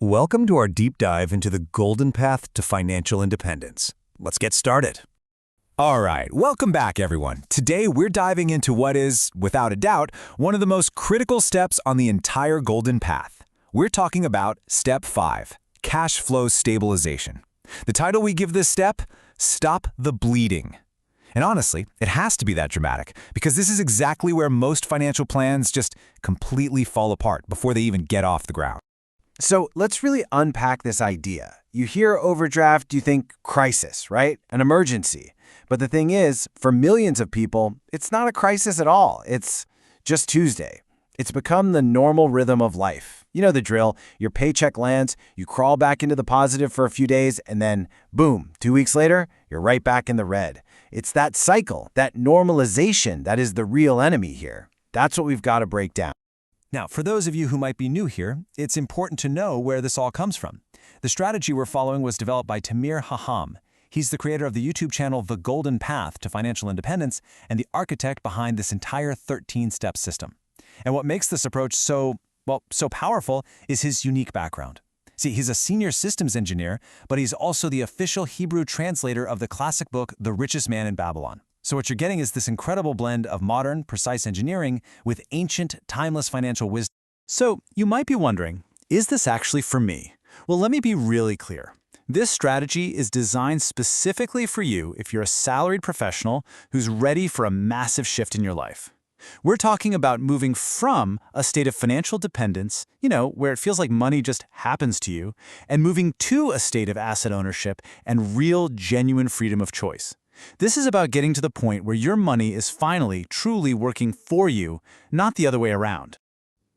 Welcome to our deep dive into the golden path to financial independence. Let's get started. All right, welcome back, everyone. Today, we're diving into what is, without a doubt, one of the most critical steps on the entire golden path. We're talking about Step 5, Cash Flow Stabilization. The title we give this step, Stop the Bleeding. And honestly, it has to be that dramatic, because this is exactly where most financial plans just completely fall apart before they even get off the ground. So let's really unpack this idea. You hear overdraft, you think crisis, right? An emergency. But the thing is, for millions of people, it's not a crisis at all. It's just Tuesday. It's become the normal rhythm of life. You know the drill. Your paycheck lands, you crawl back into the positive for a few days, and then, boom, 2 weeks later, you're right back in the red. It's that cycle, that normalization, that is the real enemy here. That's what we've got to break down. Now, for those of you who might be new here, it's important to know where this all comes from. The strategy we're following was developed by Tamir Kaham. He's the creator of the YouTube channel The Golden Path to Financial Independence and the architect behind this entire 13-step system. And what makes this approach so powerful is his unique background. See, he's a senior systems engineer, but he's also the official Hebrew translator of the classic book The Richest Man in Babylon. So what you're getting is this incredible blend of modern, precise engineering with ancient, timeless financial wisdom. So you might be wondering, is this actually for me? Well, let me be really clear. This strategy is designed specifically for you if you're a salaried professional who's ready for a massive shift in your life. We're talking about moving from a state of financial dependence, where it feels like money just happens to you, and moving to a state of asset ownership and real, genuine freedom of choice. This is about getting to the point where your money is finally, truly working for you, not the other way around.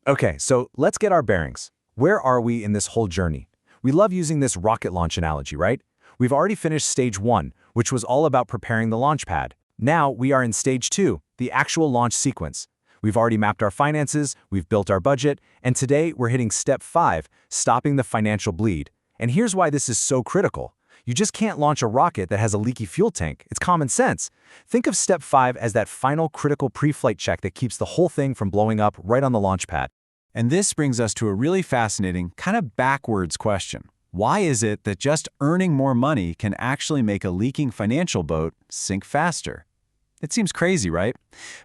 Okay, so let's get our bearings. Where are we in this whole journey? We love using this rocket launch analogy, right? We've already finished stage 1, which was all about preparing the launch pad. Now we are in stage 2, the actual launch sequence. We've already mapped our finances, we've built our budget, and today we're hitting step 5, stopping the financial bleed. And here's why this is so critical. You just can't launch a rocket that has a leaky fuel tank. It's common sense. Think of step 5 as that final critical pre-flight check that keeps the whole thing from blowing up right on the launch pad. And this brings us to a really fascinating, kind of backwards question. Why is it that just earning more money can actually make a leaking financial boat sink faster? It seems crazy, right?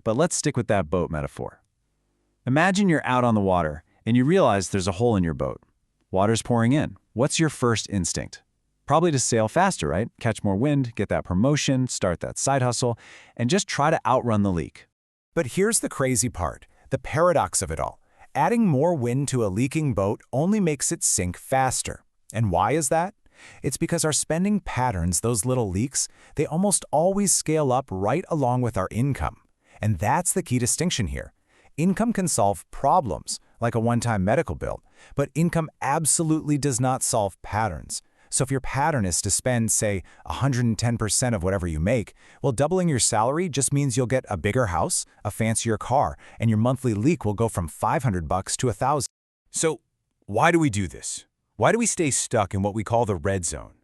But let's stick with that boat metaphor. Imagine you're out on the water and you realize there's a hole in your boat. Water's pouring in. What's your first instinct? Probably to sail faster, right? Catch more wind, get that promotion, start that side hustle, and just try to outrun the leak. But here's the crazy part, the paradox of it all. Adding more wind to a leaking boat only makes it sink faster. And why is that? It's because our spending patterns, those little leaks, they almost always scale up right along with our income. And that's the key distinction here. Income can solve problems, like a one-time medical bill, but income absolutely does not solve patterns. So if your pattern is to spend, say, 110% of whatever you make, well, doubling your salary just means you'll get a bigger house, a fancier car, and your monthly leak will go from $500 to $1,000. So why do we do this? Why do we stay stuck in what we call the red zone?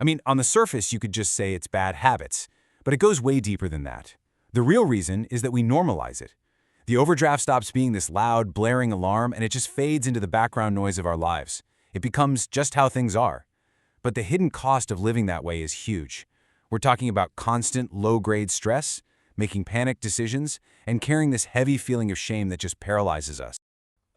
I mean, on the surface, you could just say it's bad habits, but it goes way deeper than that. The real reason is that we normalize it. The overdraft stops being this loud, blaring alarm, and it just fades into the background noise of our lives. It becomes just how things are. But the hidden cost of living that way is huge. We're talking about constant low-grade stress, making panic decisions, and carrying this heavy feeling of shame that just paralyzes us.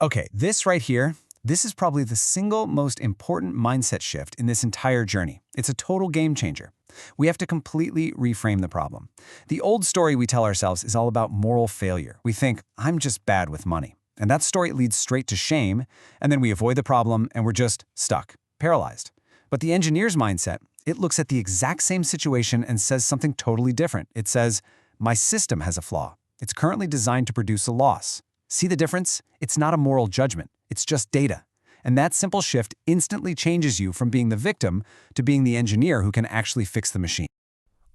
Okay, this right here, this is probably the single most important mindset shift in this entire journey. It's a total game changer. We have to completely reframe the problem. The old story we tell ourselves is all about moral failure. We think, I'm just bad with money. And that story leads straight to shame, and then we avoid the problem and we're just stuck, paralyzed. But the engineer's mindset, it looks at the exact same situation and says something totally different. It says, my system has a flaw. It's currently designed to produce a loss. See the difference? It's not a moral judgment. It's just data. And that simple shift instantly changes you from being the victim to being the engineer who can actually fix the machine.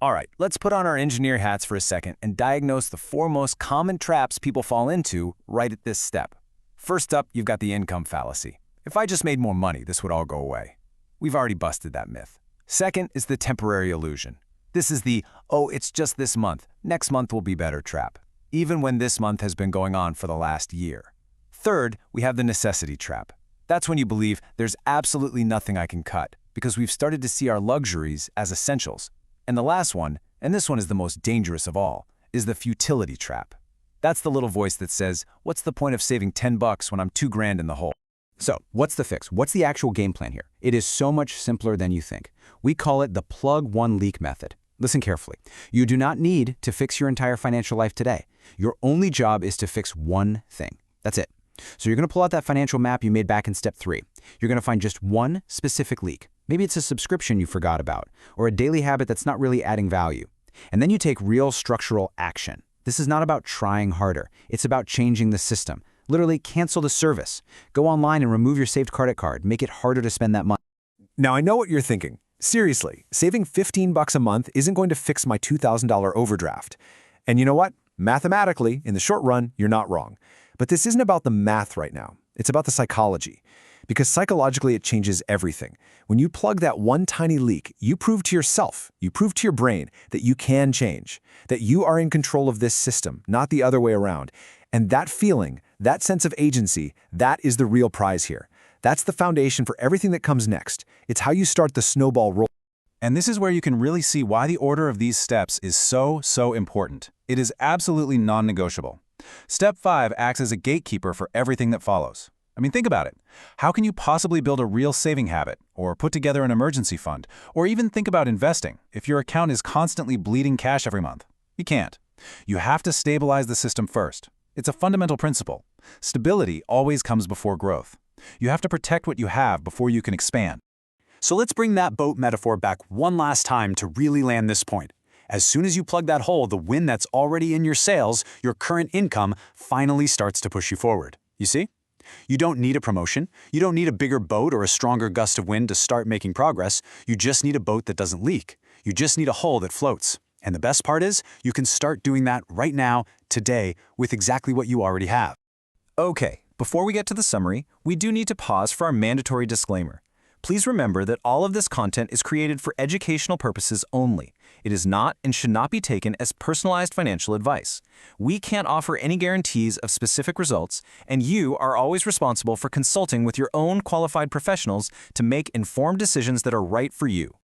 All right, let's put on our engineer hats for a second and diagnose the 4 most common traps people fall into right at this step. First up, you've got the income fallacy. If I just made more money, this would all go away. We've already busted that myth. Second is the temporary illusion. This is the, oh, it's just this month, next month will be better trap, even when this month has been going on for the last year. Third, we have the necessity trap. That's when you believe there's absolutely nothing I can cut, because we've started to see our luxuries as essentials. And the last one, and this one is the most dangerous of all, is the futility trap. That's the little voice that says, what's the point of saving 10 bucks when I'm 2 grand in the hole? So, what's the fix? What's the actual game plan here? It is so much simpler than you think. We call it the plug one leak method. Listen carefully. You do not need to fix your entire financial life today. Your only job is to fix one thing. That's it. So you're going to pull out that financial map you made back in step 3. You're going to find just one specific leak. Maybe it's a subscription you forgot about, or a daily habit that's not really adding value. And then you take real structural action. This is not about trying harder. It's about changing the system. Literally cancel the service. Go online and remove your saved credit card. Make it harder to spend that money. Now, I know what you're thinking. Seriously, saving 15 bucks a month isn't going to fix my $2,000 overdraft. And you know what? Mathematically, in the short run, you're not wrong. But this isn't about the math right now. It's about the psychology. Because psychologically, it changes everything. When you plug that one tiny leak, you prove to yourself, you prove to your brain that you can change, that you are in control of this system, not the other way around. And that feeling, that sense of agency, that is the real prize here. That's the foundation for everything that comes next. It's how you start the snowball roll. And this is where you can really see why the order of these steps is so important. It is absolutely non-negotiable. Step 5 acts as a gatekeeper for everything that follows. I mean, think about it. How can you possibly build a real saving habit, or put together an emergency fund, or even think about investing if your account is constantly bleeding cash every month? You can't. You have to stabilize the system first. It's a fundamental principle. Stability always comes before growth. You have to protect what you have before you can expand. So let's bring that boat metaphor back one last time to really land this point. As soon as you plug that hole, the wind that's already in your sails, your current income, finally starts to push you forward. You see? You don't need a promotion. You don't need a bigger boat or a stronger gust of wind to start making progress. You just need a boat that doesn't leak. You just need a hull that floats. And the best part is, you can start doing that right now, today, with exactly what you already have. Okay, before we get to the summary, we do need to pause for our mandatory disclaimer. Please remember that all of this content is created for educational purposes only. It is not and should not be taken as personalized financial advice. We can't offer any guarantees of specific results, and you are always responsible for consulting with your own qualified professionals to make informed decisions that are right for you.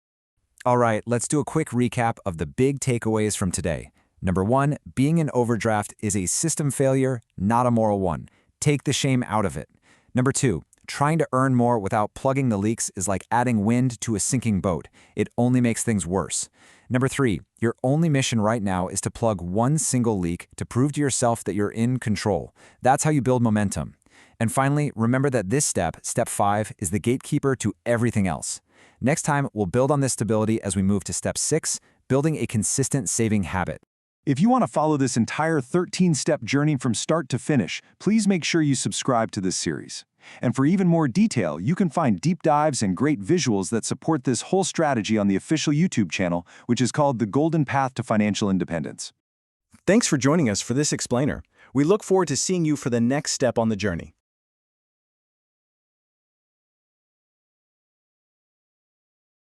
All right, let's do a quick recap of the big takeaways from today. Number 1, being an overdraft is a system failure, not a moral one. Take the shame out of it. Number 2, trying to earn more without plugging the leaks is like adding wind to a sinking boat. It only makes things worse. Number 3, your only mission right now is to plug one single leak to prove to yourself that you're in control. That's how you build momentum. And finally, remember that this step, step 5, is the gatekeeper to everything else. Next time, we'll build on this stability as we move to step 6, building a consistent saving habit. If you want to follow this entire 13-step journey from start to finish, please make sure you subscribe to this series. And for even more detail, you can find deep dives and great visuals that support this whole strategy on the official YouTube channel, which is called The Golden Path to Financial Independence. Thanks for joining us for this explainer. We look forward to seeing you for the next step on the journey.